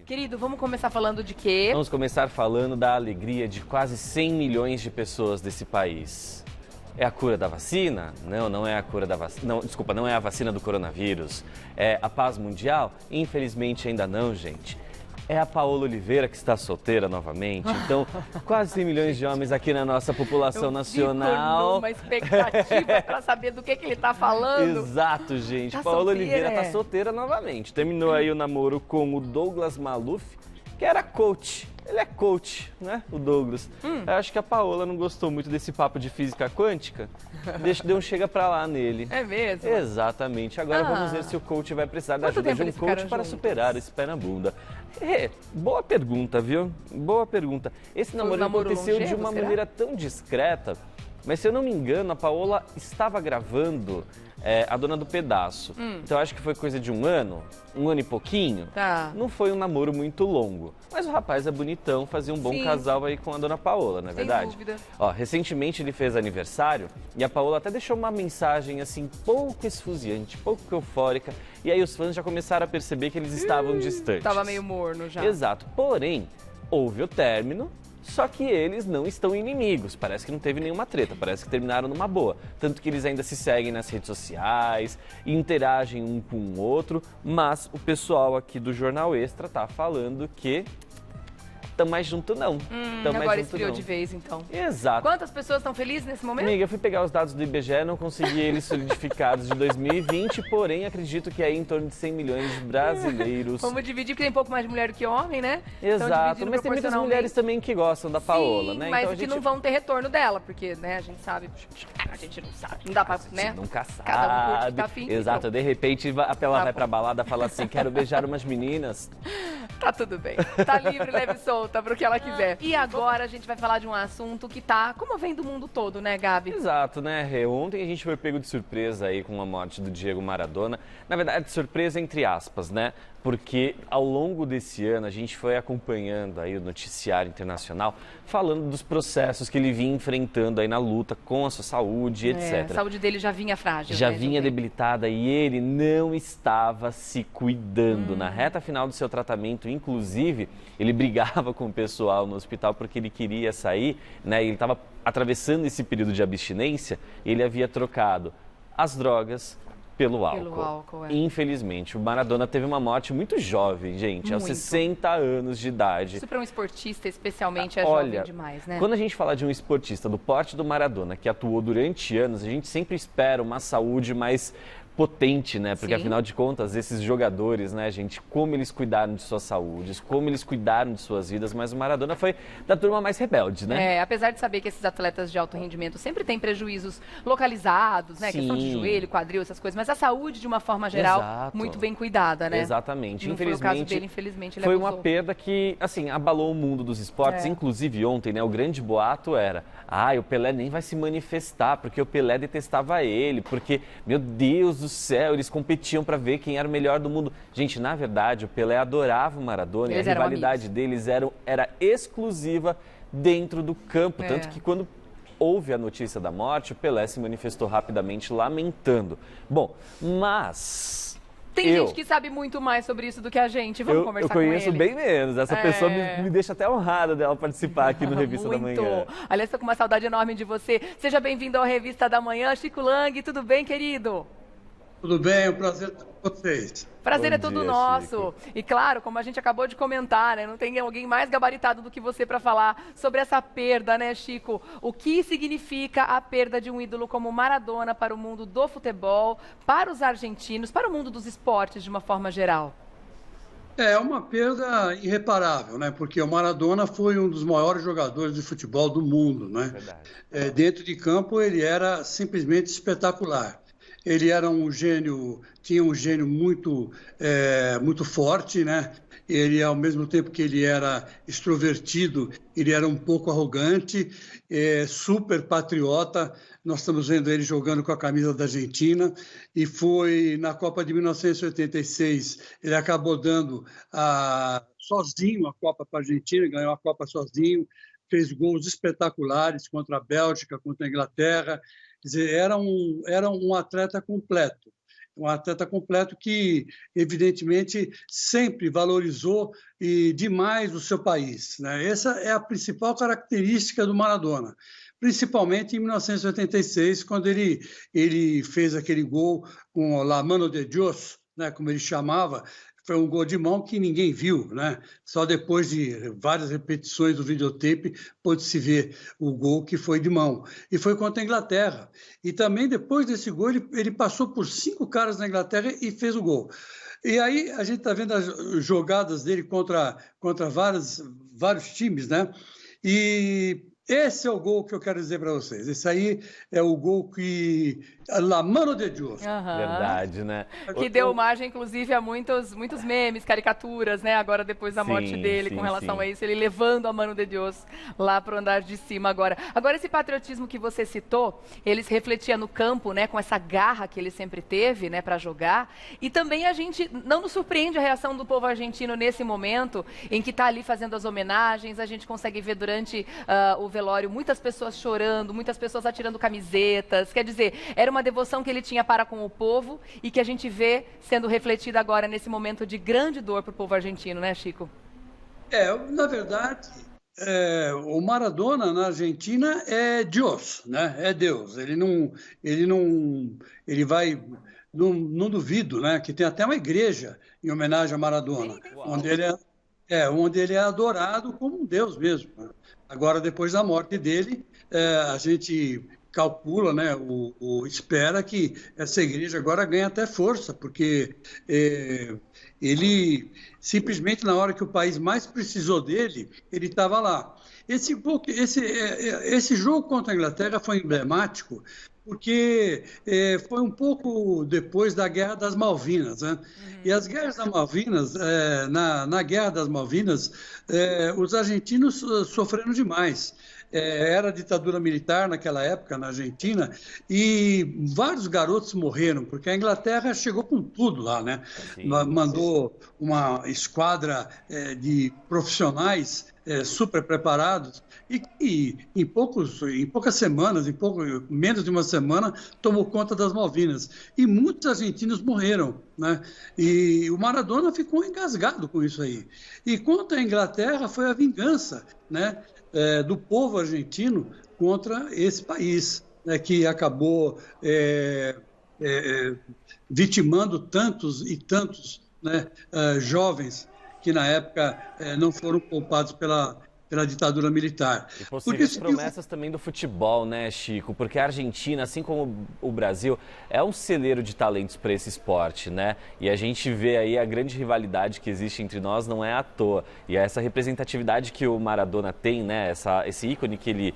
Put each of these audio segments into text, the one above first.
Querido, vamos começar falando de quê? Vamos começar falando da alegria de quase 100 milhões de pessoas desse país. É a cura da vacina? Não, não é a cura da vacina. Não, desculpa, não é a vacina do coronavírus. É a paz mundial? Infelizmente ainda não, gente. É a Paola Oliveira que está solteira novamente. Então, quase 100 milhões de homens aqui na nossa população nacional. Fico numa expectativa para saber do que ele está falando. Exato, gente. Tá Paola solteira, Oliveira está é. solteira novamente. Terminou aí o namoro com o Douglas Maluf, que era coach. Ele é coach, né, o Douglas. Eu acho que a Paola não gostou muito desse papo de física quântica. Deu um chega pra lá nele. É mesmo? Exatamente. Agora vamos ver se o coach vai precisar da Quanto ajuda tempo de um eles coach ficaram para juntos? superar esse pé na bunda. Boa pergunta, viu? Boa pergunta. Esse namoro namoro aconteceu de longevo, uma será? maneira tão discreta, mas se eu não me engano, a Paola estava gravando a Dona do Pedaço. Então acho que foi coisa de um ano e pouquinho. Tá. Não foi um namoro muito longo. Mas o rapaz é bonitão, fazia um bom Sim. casal aí com a Dona Paola, não é Sem verdade? dúvida. Ó, recentemente ele fez aniversário e a Paola até deixou uma mensagem assim, pouco esfuziante, pouco eufórica. E aí os fãs já começaram a perceber que eles estavam distantes. Tava meio morno já. Exato. Porém, houve o término, só que eles não estão inimigos. Parece que não teve nenhuma treta, parece que terminaram numa boa. Tanto que eles ainda se seguem nas redes sociais, interagem um com o outro, mas o pessoal aqui do Jornal Extra tá falando que tão mais junto não. Tão mais Agora junto esfriou não. de vez, então. Exato. Quantas pessoas estão felizes nesse momento? Amiga, eu fui pegar os dados do IBGE, não consegui eles solidificados de 2020, porém acredito que é em torno de 100 milhões de brasileiros. Vamos dividir, porque tem um pouco mais de mulher do que homem, né? Então, Exato, dividindo mas tem muitas proporcionalmente. mulheres também que gostam da Paola, Sim, né? mas Então a que gente não vão ter retorno dela, porque, né, a gente sabe, a gente não sabe, não dá pra, né? nunca sabe. Cada um curte o que tá afim, Exato, então. de repente ela Tá vai bom. pra balada e fala assim, quero beijar umas meninas. Tá tudo bem. Tá livre, leve e solta pro que ela quiser. E agora a gente vai falar de um assunto que tá comovendo o mundo todo, né, Gabi? Exato, né, Rê? Ontem a gente foi pego de surpresa aí com a morte do Diego Maradona. Na verdade, surpresa entre aspas, né? Porque ao longo desse ano a gente foi acompanhando aí o noticiário internacional falando dos processos que ele vinha enfrentando aí na luta com a sua saúde, etc. A saúde dele já vinha frágil. Já né, vinha Jovem? debilitada e ele não estava se cuidando. Na reta final do seu tratamento, inclusive, ele brigava com o pessoal no hospital porque ele queria sair, né? Ele estava atravessando esse período de abstinência, ele havia trocado as drogas pelo álcool. Pelo álcool, é. Infelizmente, o Maradona teve uma morte muito jovem, gente, aos Muito. 60 anos de idade. Isso para um esportista, especialmente, é Olha, jovem demais, né? quando a gente fala de um esportista do porte do Maradona, que atuou durante anos, a gente sempre espera uma saúde mais potente, né? Porque Sim. afinal de contas, esses jogadores, né, gente, como eles cuidaram de suas saúdes, como eles cuidaram de suas vidas, mas o Maradona foi da turma mais rebelde, né? Apesar de saber que esses atletas de alto rendimento sempre têm prejuízos localizados, né? Questão de Sim. joelho, quadril, essas coisas, mas a saúde, de uma forma geral, Exato. muito bem cuidada, né? Exatamente. Não foi o caso dele, infelizmente, ele foi uma abusou. perda que, assim, abalou o mundo dos esportes. É. Inclusive ontem, né, o grande boato era, o Pelé nem vai se manifestar, porque o Pelé detestava ele, porque, meu Deus do céu, eles competiam para ver quem era o melhor do mundo. Gente, na verdade, o Pelé adorava o Maradona Eles e a eram rivalidade deles era exclusiva dentro do campo, É. tanto que quando houve a notícia da morte, o Pelé se manifestou rapidamente lamentando. Bom, mas Tem gente que sabe muito mais sobre isso do que a gente. Vamos conversar eu com ele. conheço bem menos. Essa pessoa me deixa até honrada dela participar aqui no Revista da Muito. Manhã. Aliás, estou com uma saudade enorme de você. Seja bem-vindo ao Revista da Manhã. Chico Lang, tudo bem, querido? Tudo bem, é um prazer estar com vocês. Prazer Bom é todo dia, nosso. Chico. E claro, como a gente acabou de comentar, né, não tem alguém mais gabaritado do que você para falar sobre essa perda, né, Chico? O que significa a perda de um ídolo como Maradona para o mundo do futebol, para os argentinos, para o mundo dos esportes de uma forma geral? É uma perda irreparável, né? Porque o Maradona foi um dos maiores jogadores de futebol do mundo, né? Verdade. Dentro de campo ele era simplesmente espetacular. Ele era um gênio, tinha um gênio muito forte, né? Ele, ao mesmo tempo que ele era extrovertido, ele era um pouco arrogante, super patriota. Nós estamos vendo ele jogando com a camisa da Argentina e foi na Copa de 1986, ele acabou dando sozinho a Copa para a Argentina, ganhou a Copa sozinho, fez gols espetaculares contra a Bélgica, contra a Inglaterra. Quer dizer, era um atleta completo. um atleta completo que, evidentemente, sempre valorizou demais o seu país, né? Essa é a principal característica do Maradona, principalmente em 1986, quando ele fez aquele gol com La Mano de Dios, né, como ele chamava. Foi um gol de mão que ninguém viu, né? Só depois de várias repetições do videotape pôde-se ver o gol que foi de mão. E foi contra a Inglaterra. E também depois desse gol ele passou por 5 caras na Inglaterra e fez o gol. E aí a gente está vendo as jogadas dele contra vários times, né? E esse é o gol que eu quero dizer para vocês. Esse aí é o gol que... La Mano de Dios. Verdade, né? Que deu margem, inclusive, a muitos memes, caricaturas, né? Agora, depois da morte dele, com relação a isso, ele levando a Mano de Dios lá para o andar de cima agora. Agora, esse patriotismo que você citou, ele se refletia no campo, né? Com essa garra que ele sempre teve, né? Para jogar. E também a gente, não nos surpreende a reação do povo argentino nesse momento, em que está ali fazendo as homenagens. A gente consegue ver durante o velório muitas pessoas chorando, muitas pessoas atirando camisetas. Quer dizer, era uma devoção que ele tinha para com o povo e que a gente vê sendo refletida agora nesse momento de grande dor para o povo argentino, né, Chico? Na verdade, o Maradona na Argentina é Deus, né? É Deus. Não duvido, né? Que tem até uma igreja em homenagem a Maradona, onde ele é adorado como um Deus mesmo, né? Agora, depois da morte dele, a gente calcula, né, espera que essa igreja agora ganhe até força, porque ele, simplesmente na hora que o país mais precisou dele, ele estava lá. Esse jogo contra a Inglaterra foi emblemático, porque foi um pouco depois da Guerra das Malvinas, né? E as Guerras das Malvinas, na Guerra das Malvinas, os argentinos sofreram demais. Era ditadura militar naquela época na Argentina e vários garotos morreram, porque a Inglaterra chegou com tudo lá, né? Mandou uma esquadra de profissionais super preparados e em poucas semanas, menos de uma semana, tomou conta das Malvinas. E muitos argentinos morreram, né? E o Maradona ficou engasgado com isso aí. E contra a Inglaterra foi a vingança, né? Do povo argentino contra esse país, né, que acabou vitimando tantos e tantos, né, jovens que na época não foram poupados pela ditadura militar. E possíveis promessas também do futebol, né, Chico? Porque a Argentina, assim como o Brasil, é um celeiro de talentos para esse esporte, né? E a gente vê aí a grande rivalidade que existe entre nós não é à toa. E essa representatividade que o Maradona tem, né? Esse ícone que ele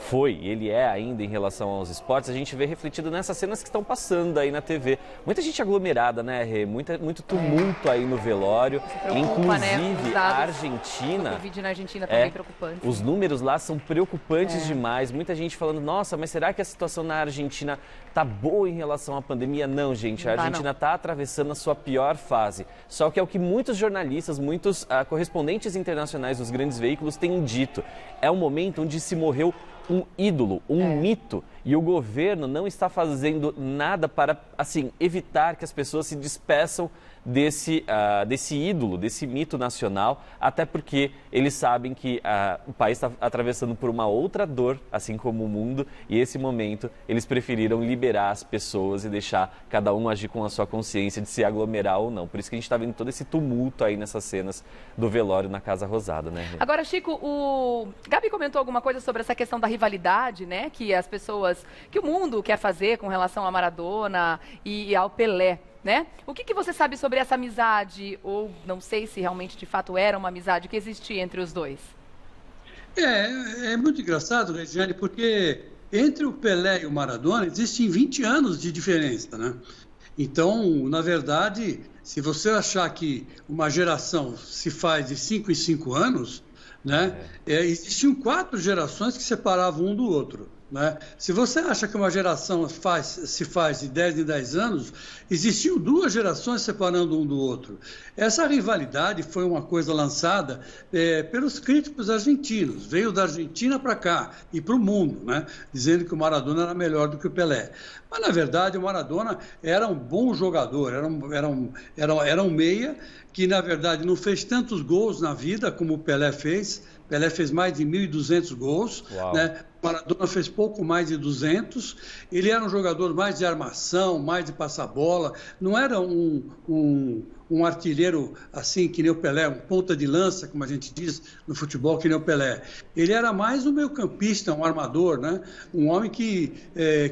foi e ele é ainda em relação aos esportes, a gente vê refletido nessas cenas que estão passando aí na TV. Muita gente aglomerada, né, Rê? Muito tumulto aí no velório. Inclusive, né? a Argentina... O Covid na Argentina também preocupante. Os números lá são preocupantes demais. Muita gente falando, nossa, mas será que a situação na Argentina tá boa em relação à pandemia? Não, gente, a Argentina está atravessando a sua pior fase. Só que é o que muitos jornalistas, muitos correspondentes internacionais dos grandes veículos têm dito. É um momento onde se morreu um ídolo, um mito, e o governo não está fazendo nada para, assim, evitar que as pessoas se despeçam desse ídolo, desse mito nacional, até porque eles sabem que o país está atravessando por uma outra dor, assim como o mundo, e esse momento eles preferiram liberar as pessoas e deixar cada um agir com a sua consciência de se aglomerar ou não. Por isso que a gente está vendo todo esse tumulto aí nessas cenas do velório na Casa Rosada, né? Agora, Chico, o Gabi comentou alguma coisa sobre essa questão da rivalidade, né? Que as pessoas, que o mundo quer fazer com relação a Maradona e ao Pelé, né? O que você sabe sobre essa amizade, ou não sei se realmente de fato era uma amizade que existia entre os dois? É muito engraçado, Regiane, porque entre o Pelé e o Maradona existem 20 anos de diferença, né? Então, na verdade, se você achar que uma geração se faz de 5 em 5 anos, né? Existiam 4 gerações que separavam um do outro, né? Se você acha que uma geração se faz de 10 em 10 anos, existiam 2 gerações separando um do outro. Essa rivalidade foi uma coisa lançada pelos críticos argentinos, veio da Argentina para cá e para o mundo, né? Dizendo que o Maradona era melhor do que o Pelé. Mas, na verdade, o Maradona era um bom jogador, era um meia que, na verdade, não fez tantos gols na vida como o Pelé fez. Pelé fez mais de 1.200 gols, né? Maradona fez pouco mais de 200. Ele era um jogador mais de armação, mais de passar bola. Não era um artilheiro assim que nem o Pelé, um ponta de lança, como a gente diz no futebol, que nem o Pelé. Ele era mais um meio-campista, um armador, né? Um homem que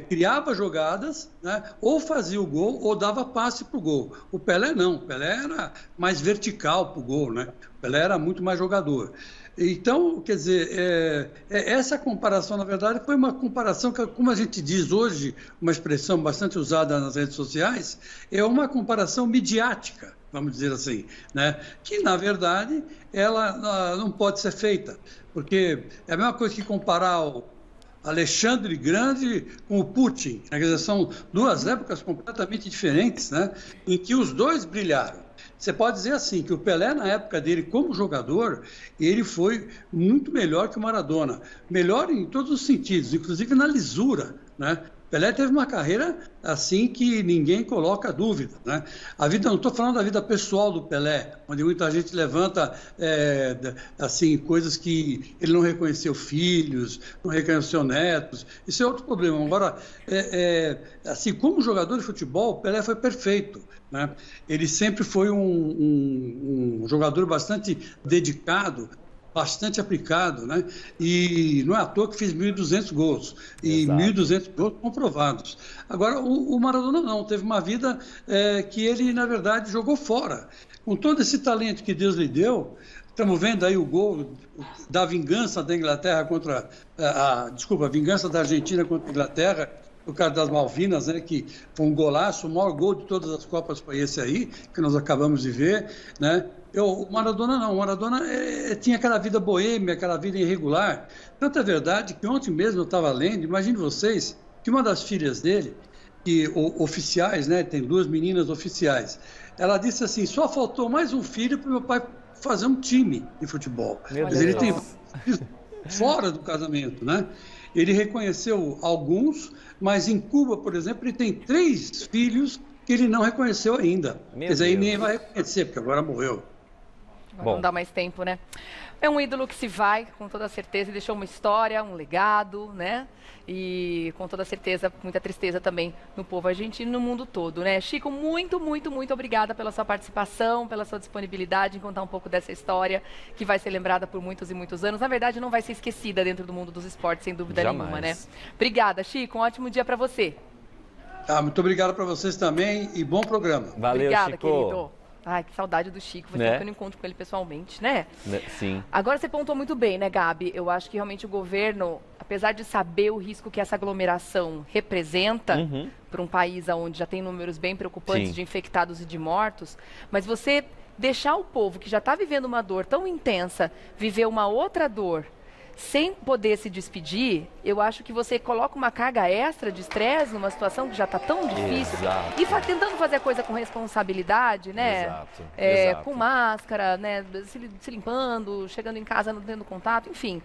criava jogadas, né? Ou fazia o gol ou dava passe para o gol. O Pelé não, o Pelé era mais vertical para o gol, né? O Pelé era muito mais jogador. Então, quer dizer, essa comparação, na verdade, foi uma comparação que, como a gente diz hoje, uma expressão bastante usada nas redes sociais, é uma comparação midiática, vamos dizer assim, né? Que, na verdade, ela não pode ser feita, porque é a mesma coisa que comparar o Alexandre Grande com o Putin, né? Quer dizer, são 2 épocas completamente diferentes, né? Em que os 2 brilharam. Você pode dizer assim, que o Pelé, na época dele como jogador, ele foi muito melhor que o Maradona. Melhor em todos os sentidos, inclusive na lisura, né? Pelé teve uma carreira assim que ninguém coloca dúvida, né? A vida, não estou falando da vida pessoal do Pelé, onde muita gente levanta assim, coisas que ele não reconheceu filhos, não reconheceu netos. Isso é outro problema. Agora, assim, como jogador de futebol, o Pelé foi perfeito, né? Ele sempre foi um jogador bastante dedicado, bastante aplicado, né? E não é à toa que fez 1.200 gols, e 1.200 gols comprovados. Agora, o Maradona não, teve uma vida que ele, na verdade, jogou fora. Com todo esse talento que Deus lhe deu, estamos vendo aí o gol da vingança da Inglaterra contra... a vingança da Argentina contra a Inglaterra, o cara das Malvinas, né, que foi um golaço, o maior gol de todas as Copas foi esse aí, que nós acabamos de ver, né? O Maradona não, o Maradona tinha aquela vida boêmia, aquela vida irregular. Tanto é verdade que ontem mesmo eu estava lendo, imagine vocês, que uma das filhas dele, oficiais, né, tem 2 meninas oficiais, ela disse assim, só faltou mais um filho para o meu pai fazer um time de futebol. Mas ele tem fora do casamento, né? Ele reconheceu alguns, mas em Cuba, por exemplo, ele tem 3 filhos que ele não reconheceu ainda. Quer dizer, aí ninguém vai reconhecer, porque agora morreu. Bom, não dá mais tempo, né? É um ídolo que se vai, com toda certeza, e deixou uma história, um legado, né? E, com toda certeza, muita tristeza também no povo argentino e no mundo todo, né? Chico, muito, muito, muito obrigada pela sua participação, pela sua disponibilidade em contar um pouco dessa história, que vai ser lembrada por muitos e muitos anos. Na verdade, não vai ser esquecida dentro do mundo dos esportes, sem dúvida nenhuma, né? Obrigada, Chico. Um ótimo dia para você. Muito obrigado para vocês também e bom programa. Valeu, obrigada, Chico. Querido. Ai, que saudade do Chico, você que eu não encontro com ele pessoalmente, né? Sim. Agora você pontuou muito bem, né, Gabi? Eu acho que realmente o governo, apesar de saber o risco que essa aglomeração representa para um país onde já tem números bem preocupantes de infectados e de mortos, mas você deixar o povo que já está vivendo uma dor tão intensa, viver uma outra dor, sem poder se despedir, eu acho que você coloca uma carga extra de estresse numa situação que já está tão difícil. Exato. E tentando fazer a coisa com responsabilidade, né? Exato. Com máscara, né? Se limpando, chegando em casa não tendo contato, enfim.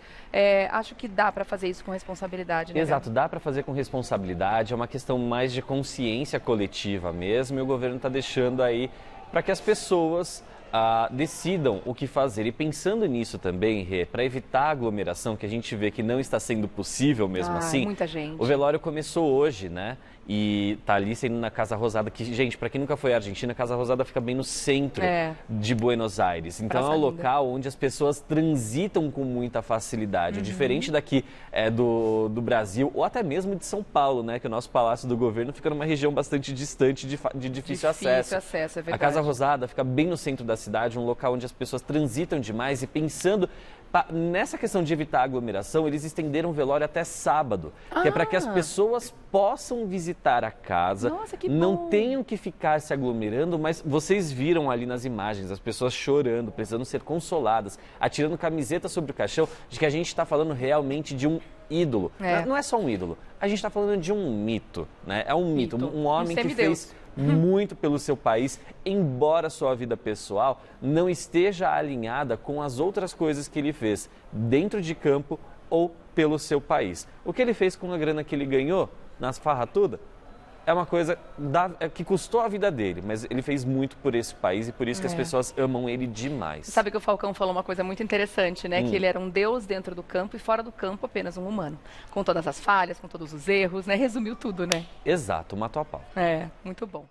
Acho que dá para fazer isso com responsabilidade, né? Exato, dá para fazer com responsabilidade, é uma questão mais de consciência coletiva mesmo, e o governo está deixando aí para que as pessoas decidam o que fazer. E pensando nisso também, Rê, para evitar a aglomeração, que a gente vê que não está sendo possível mesmo assim, muita gente. O velório começou hoje, né? E tá ali sendo na Casa Rosada, que, gente, para quem nunca foi à Argentina, a Casa Rosada fica bem no centro de Buenos Aires. Então é um local onde as pessoas transitam com muita facilidade. Diferente daqui do Brasil, ou até mesmo de São Paulo, né? Que o nosso Palácio do Governo fica numa região bastante distante de difícil acesso. É verdade. A Casa Rosada fica bem no centro da cidade. cidade, um local onde as pessoas transitam demais e pensando... Nessa questão de evitar aglomeração, eles estenderam o velório até sábado, que é para que as pessoas possam visitar a casa, Nossa, que não bom. tenham que ficar se aglomerando, mas vocês viram ali nas imagens as pessoas chorando, precisando ser consoladas, atirando camiseta sobre o caixão, de que a gente está falando realmente de um ídolo. Não é só um ídolo, a gente está falando de um mito, né? É um mito, um homem que fez muito pelo seu país, embora sua vida pessoal não esteja alinhada com as outras coisas que ele fez dentro de campo ou pelo seu país. O que ele fez com a grana que ele ganhou nas farratudas é uma coisa que custou a vida dele, mas ele fez muito por esse país e por isso que as pessoas amam ele demais. Sabe que o Falcão falou uma coisa muito interessante, né? Que ele era um deus dentro do campo e fora do campo apenas um humano. Com todas as falhas, com todos os erros, né? Resumiu tudo, né? Exato, matou a pau. É, muito bom.